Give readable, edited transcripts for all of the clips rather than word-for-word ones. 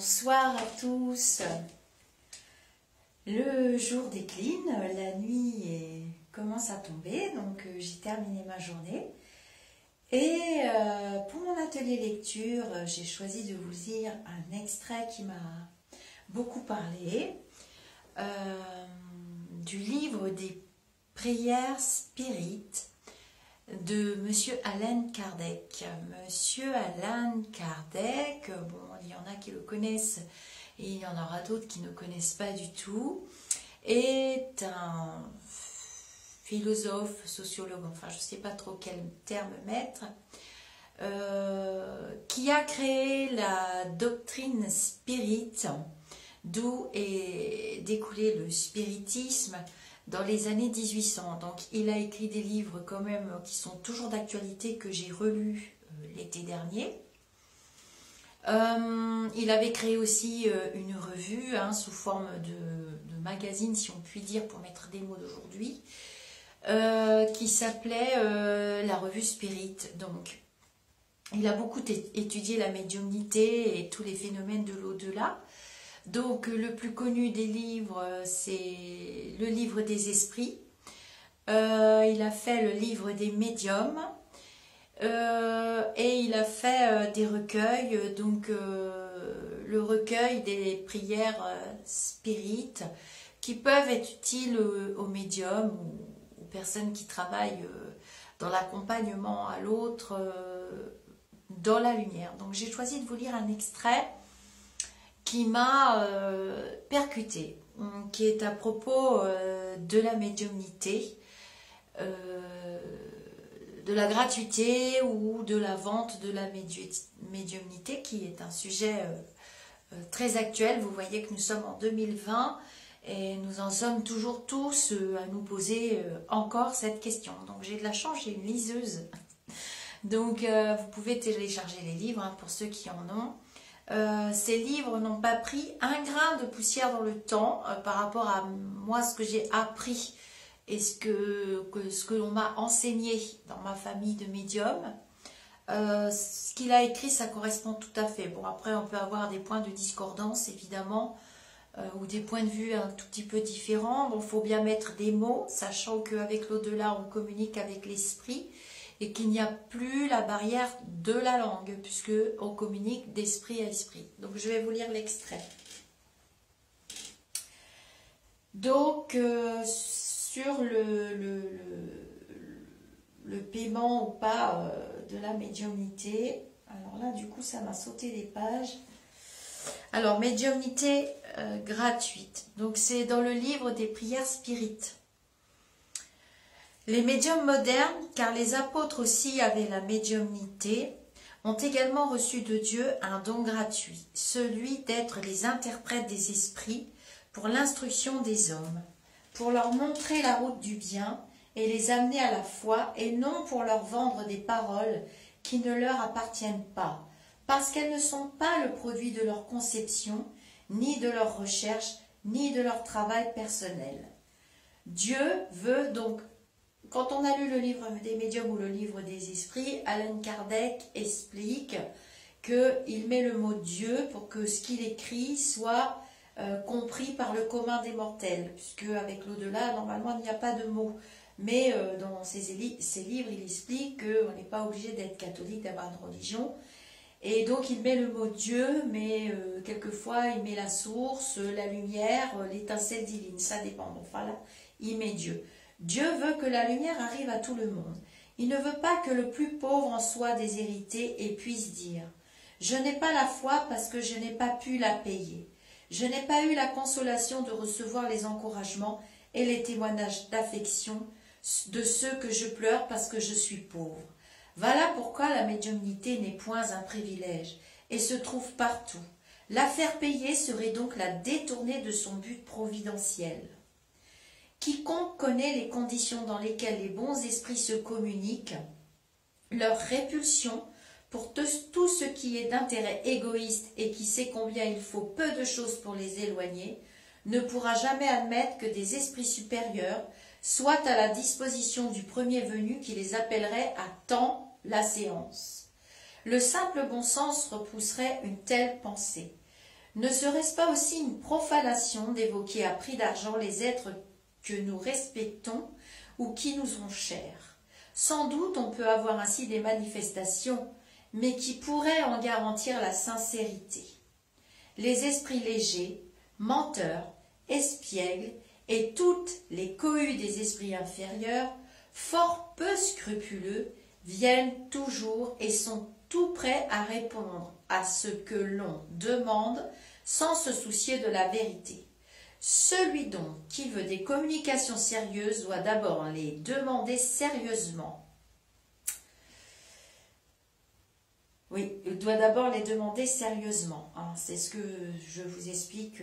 Bonsoir à tous. Le jour décline, la nuit commence à tomber, donc j'ai terminé ma journée. Et pour mon atelier lecture, j'ai choisi de vous lire un extrait qui m'a beaucoup parlé, du livre des prières spirites de Monsieur Allan Kardec. Monsieur Allan Kardec, bon, il y en a qui le connaissent et il y en aura d'autres qui ne connaissent pas du tout, est un philosophe, sociologue, enfin je ne sais pas trop quel terme mettre, qui a créé la doctrine spirite, d'où est découlé le spiritisme dans les années 1800. Donc il a écrit des livres quand même qui sont toujours d'actualité, que j'ai relus l'été dernier. Il avait créé aussi une revue sous forme de magazine, si on peut dire, pour mettre des mots d'aujourd'hui, qui s'appelait la revue Spirit. Donc il a beaucoup étudié la médiumnité et tous les phénomènes de l'au-delà. Donc le plus connu des livres, c'est le livre des esprits. Il a fait le livre des médiums. Et il a fait des recueils, donc le recueil des prières spirites qui peuvent être utiles aux médiums ou aux personnes qui travaillent dans l'accompagnement à l'autre, dans la lumière. Donc j'ai choisi de vous lire un extrait qui m'a percuté, qui est à propos de la médiumnité, de la gratuité ou de la vente de la médiumnité, qui est un sujet très actuel. Vous voyez que nous sommes en 2020 et nous en sommes toujours tous à nous poser encore cette question. Donc j'ai de la chance, j'ai une liseuse. Donc vous pouvez télécharger les livres pour ceux qui en ont. Ces livres n'ont pas pris un grain de poussière dans le temps par rapport à moi, ce que j'ai appris et ce que l'on m'a enseigné dans ma famille de médiums. Ce qu'il a écrit, ça correspond tout à fait. Bon, après, on peut avoir des points de discordance, évidemment, ou des points de vue un tout petit peu différents. Bon, il faut bien mettre des mots, sachant qu'avec l'au-delà, on communique avec l'esprit et qu'il n'y a plus la barrière de la langue, puisque on communique d'esprit à esprit. Donc, je vais vous lire l'extrait. Donc, sur le paiement ou pas de la médiumnité. Alors là, du coup, ça m'a sauté des pages. Alors, médiumnité gratuite. Donc, c'est dans le livre des prières spirites. Les médiums modernes, car les apôtres aussi avaient la médiumnité, ont également reçu de Dieu un don gratuit, celui d'être les interprètes des esprits pour l'instruction des hommes, pour leur montrer la route du bien et les amener à la foi, et non pour leur vendre des paroles qui ne leur appartiennent pas, parce qu'elles ne sont pas le produit de leur conception, ni de leur recherche, ni de leur travail personnel. Dieu veut donc, quand on a lu le livre des médiums ou le livre des esprits, Allan Kardec explique qu'il met le mot Dieu pour que ce qu'il écrit soit compris par le commun des mortels, puisque avec l'au-delà, normalement, il n'y a pas de mots. Mais dans ses livres, il explique qu'on n'est pas obligé d'être catholique, d'avoir une religion. Et donc, il met le mot Dieu, mais quelquefois, il met la source, la lumière, l'étincelle divine. Ça dépend. Enfin là, il met Dieu. Dieu veut que la lumière arrive à tout le monde. Il ne veut pas que le plus pauvre en soit déshérité et puisse dire « Je n'ai pas la foi parce que je n'ai pas pu la payer. Je n'ai pas eu la consolation de recevoir les encouragements et les témoignages d'affection de ceux que je pleure parce que je suis pauvre. Voilà pourquoi la médiumnité n'est point un privilège et se trouve partout. La faire payer serait donc la détourner de son but providentiel. Quiconque connaît les conditions dans lesquelles les bons esprits se communiquent, leur répulsion pour tout ce qui est d'intérêt égoïste et qui sait combien il faut peu de choses pour les éloigner, ne pourra jamais admettre que des esprits supérieurs soient à la disposition du premier venu qui les appellerait à temps la séance. Le simple bon sens repousserait une telle pensée. Ne serait-ce pas aussi une profanation d'évoquer à prix d'argent les êtres que nous respectons ou qui nous sont chers? Sans doute on peut avoir ainsi des manifestations, mais qui pourraient en garantir la sincérité. Les esprits légers, menteurs, espiègles et toutes les cohues des esprits inférieurs, fort peu scrupuleux, viennent toujours et sont tout prêts à répondre à ce que l'on demande sans se soucier de la vérité. Celui donc qui veut des communications sérieuses doit d'abord les demander sérieusement. Oui, il doit d'abord les demander sérieusement. C'est ce que je vous explique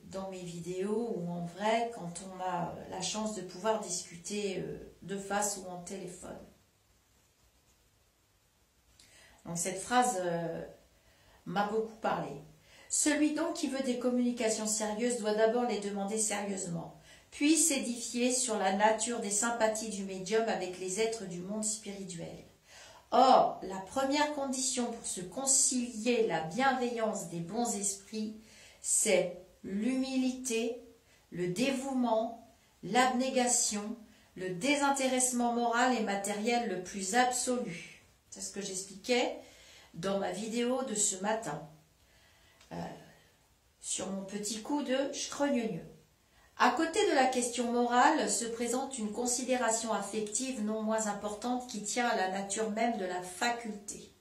dans mes vidéos ou en vrai quand on a la chance de pouvoir discuter de face ou en téléphone. Donc cette phrase m'a beaucoup parlé. Celui donc qui veut des communications sérieuses doit d'abord les demander sérieusement, puis s'édifier sur la nature des sympathies du médium avec les êtres du monde spirituel. Or, la première condition pour se concilier la bienveillance des bons esprits, c'est l'humilité, le dévouement, l'abnégation, le désintéressement moral et matériel le plus absolu. C'est ce que j'expliquais dans ma vidéo de ce matin, sur mon petit coup de schrogneux. À côté de la question morale se présente une considération affective non moins importante qui tient à la nature même de la faculté.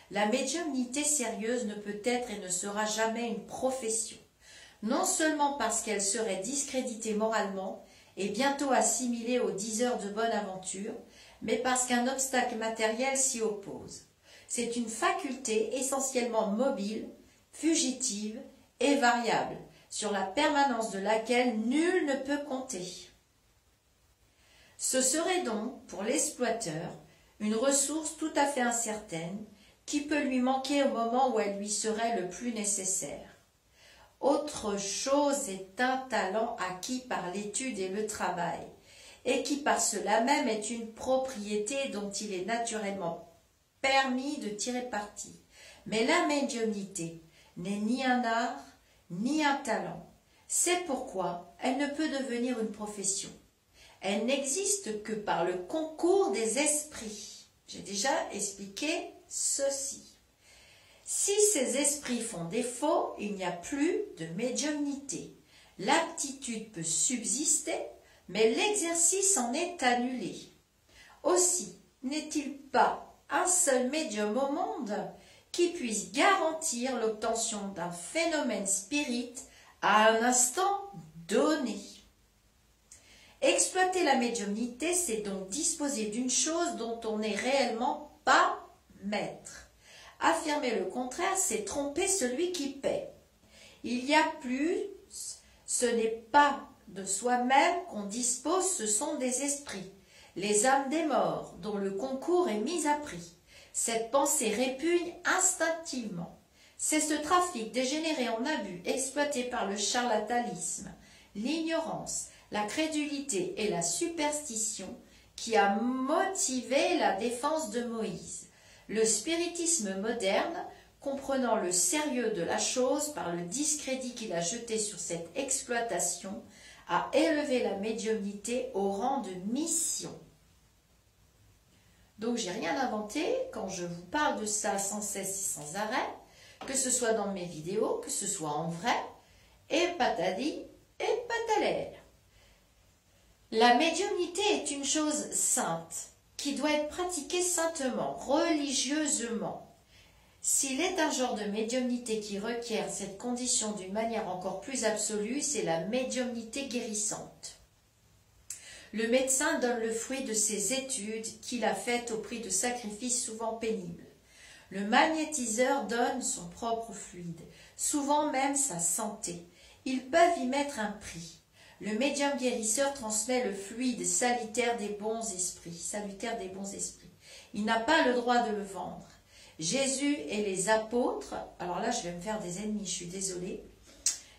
La médiumnité sérieuse ne peut être et ne sera jamais une profession, non seulement parce qu'elle serait discréditée moralement et bientôt assimilée aux 10 heures de bonne aventure, mais parce qu'un obstacle matériel s'y oppose. C'est une faculté essentiellement mobile, fugitive et variable, sur la permanence de laquelle nul ne peut compter. Ce serait donc, pour l'exploiteur, une ressource tout à fait incertaine, qui peut lui manquer au moment où elle lui serait le plus nécessaire. Autre chose est un talent acquis par l'étude et le travail, et qui par cela même est une propriété dont il est naturellement permis de tirer parti. Mais la médiumnité n'est ni un art, ni un talent. C'est pourquoi elle ne peut devenir une profession. Elle n'existe que par le concours des esprits. J'ai déjà expliqué ceci. Si ces esprits font défaut, il n'y a plus de médiumnité. L'aptitude peut subsister, mais l'exercice en est annulé. Aussi, n'est-il pas un seul médium au monde qui puisse garantir l'obtention d'un phénomène spirit à un instant donné? Exploiter la médiumnité, c'est donc disposer d'une chose dont on n'est réellement pas maître. Affirmer le contraire, c'est tromper celui qui paie. Il y a plus, ce n'est pas de soi-même qu'on dispose, ce sont des esprits, les âmes des morts, dont le concours est mis à prix. Cette pensée répugne instinctivement. C'est ce trafic dégénéré en abus, exploité par le charlatanisme, l'ignorance, la crédulité et la superstition, qui a motivé la défense de Moïse. Le spiritisme moderne, comprenant le sérieux de la chose par le discrédit qu'il a jeté sur cette exploitation, a élevé la médiumnité au rang de mission. Donc j'ai rien inventé quand je vous parle de ça sans cesse et sans arrêt, que ce soit dans mes vidéos, que ce soit en vrai, et patadi et patalaire. La médiumnité est une chose sainte, qui doit être pratiquée saintement, religieusement. S'il est un genre de médiumnité qui requiert cette condition d'une manière encore plus absolue, c'est la médiumnité guérissante. Le médecin donne le fruit de ses études qu'il a faites au prix de sacrifices souvent pénibles. Le magnétiseur donne son propre fluide, souvent même sa santé. Ils peuvent y mettre un prix. Le médium guérisseur transmet le fluide salutaire des bons esprits. Il n'a pas le droit de le vendre. Jésus et les apôtres, alors là je vais me faire des ennemis, je suis désolée.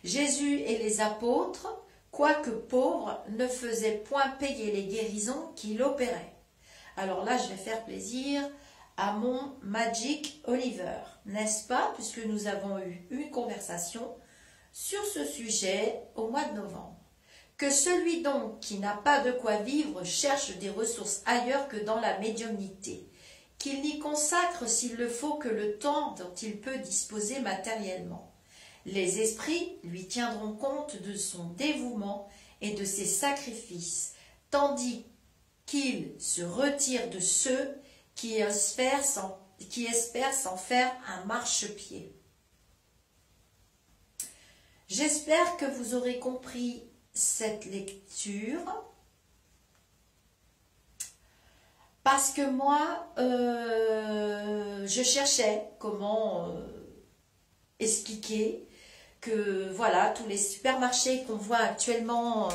Jésus et les apôtres, quoique pauvres, ne faisaient point payer les guérisons qu'il opérait. Alors là je vais faire plaisir à mon Magic Oliver, n'est-ce pas, puisque nous avons eu une conversation sur ce sujet au mois de novembre. Que celui donc qui n'a pas de quoi vivre cherche des ressources ailleurs que dans la médiumnité, qu'il n'y consacre s'il le faut que le temps dont il peut disposer matériellement. Les esprits lui tiendront compte de son dévouement et de ses sacrifices, tandis qu'il se retire de ceux qui espèrent s'en faire un marchepied. J'espère que vous aurez compris cette lecture, parce que moi, je cherchais comment expliquer que voilà, tous les supermarchés qu'on voit actuellement,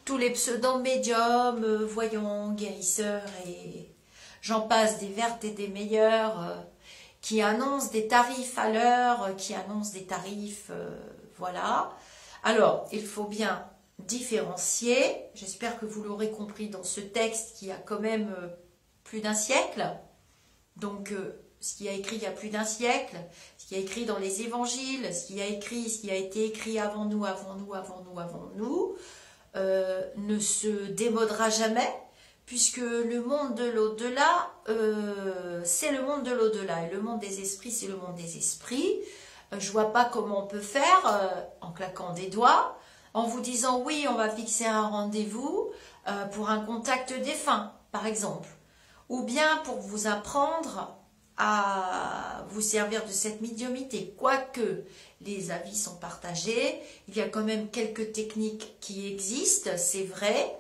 tous les pseudo-médiums, voyants, guérisseurs et j'en passe des vertes et des meilleures, qui annoncent des tarifs à l'heure, qui annoncent des tarifs, voilà. Alors, il faut bien différencier, j'espère que vous l'aurez compris dans ce texte qui a quand même plus d'un siècle, donc ce qui a écrit il y a plus d'un siècle, ce qui a écrit dans les évangiles, ce qui a été écrit avant nous, ne se démodera jamais, puisque le monde de l'au-delà, c'est le monde de l'au-delà, et le monde des esprits, c'est le monde des esprits. Je vois pas comment on peut faire en claquant des doigts, en vous disant oui, on va fixer un rendez-vous pour un contact défunt, par exemple, ou bien pour vous apprendre à vous servir de cette médiumnité. Quoique les avis sont partagés, il y a quand même quelques techniques qui existent, c'est vrai.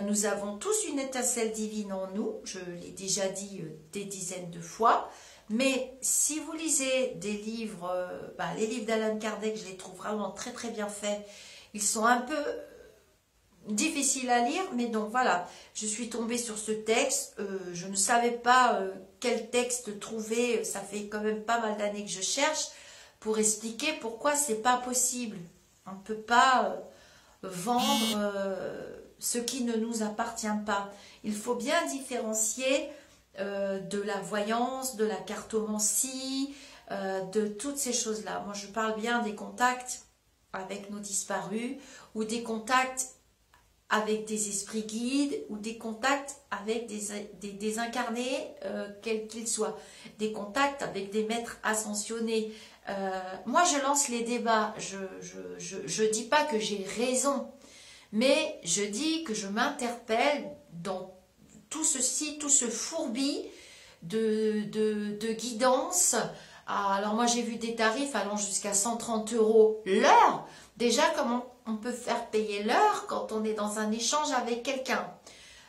Nous avons tous une étincelle divine en nous, je l'ai déjà dit des dizaines de fois. Mais si vous lisez des livres, les livres d'Allan Kardec, je les trouve vraiment très très bien faits. Ils sont un peu difficiles à lire, mais donc voilà, je suis tombée sur ce texte. Je ne savais pas quel texte trouver, ça fait quand même pas mal d'années que je cherche pour expliquer pourquoi c'est pas possible. On ne peut pas vendre ce qui ne nous appartient pas. Il faut bien différencier de la voyance, de la cartomancie, de toutes ces choses-là. Moi, je parle bien des contacts avec nos disparus, ou des contacts avec des esprits guides, ou des contacts avec des désincarnés, quels qu'ils soient. Des contacts avec des maîtres ascensionnés. Moi, je lance les débats. Je dis pas que j'ai raison, mais je dis que je m'interpelle dans tout ceci, tout ce fourbi de guidance. Alors moi j'ai vu des tarifs allant jusqu'à 130 € l'heure. Déjà, comment on peut faire payer l'heure quand on est dans un échange avec quelqu'un?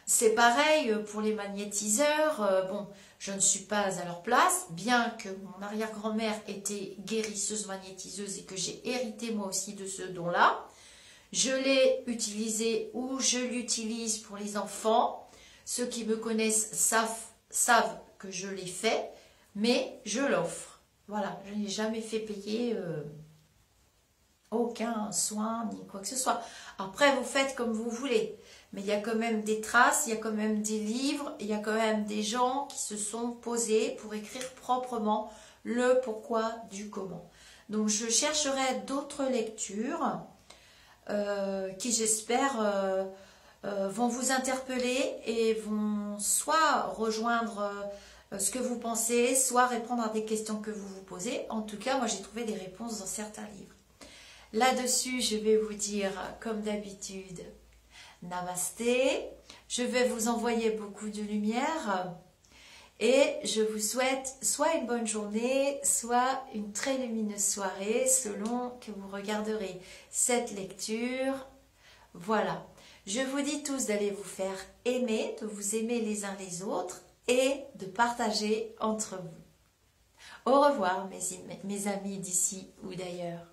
C'est pareil pour les magnétiseurs. Bon, je ne suis pas à leur place, bien que mon arrière-grand-mère était guérisseuse magnétiseuse et que j'ai hérité moi aussi de ce don-là. Je l'ai utilisé ou je l'utilise pour les enfants. Ceux qui me connaissent savent que je l'ai fait, mais je l'offre. Voilà, je n'ai jamais fait payer aucun soin ni quoi que ce soit. Après, vous faites comme vous voulez, mais il y a quand même des traces, il y a quand même des livres, il y a quand même des gens qui se sont posés pour écrire proprement le pourquoi du comment. Donc, je chercherai d'autres lectures qui, j'espère, vont vous interpeller et vont soit rejoindre ce que vous pensez, soit répondre à des questions que vous vous posez. En tout cas, moi j'ai trouvé des réponses dans certains livres. Là-dessus, je vais vous dire, comme d'habitude, namasté. Je vais vous envoyer beaucoup de lumière et je vous souhaite soit une bonne journée, soit une très lumineuse soirée, selon que vous regarderez cette lecture. Voilà. Je vous dis tous d'aller vous faire aimer, de vous aimer les uns les autres et de partager entre vous. Au revoir mes amis d'ici ou d'ailleurs.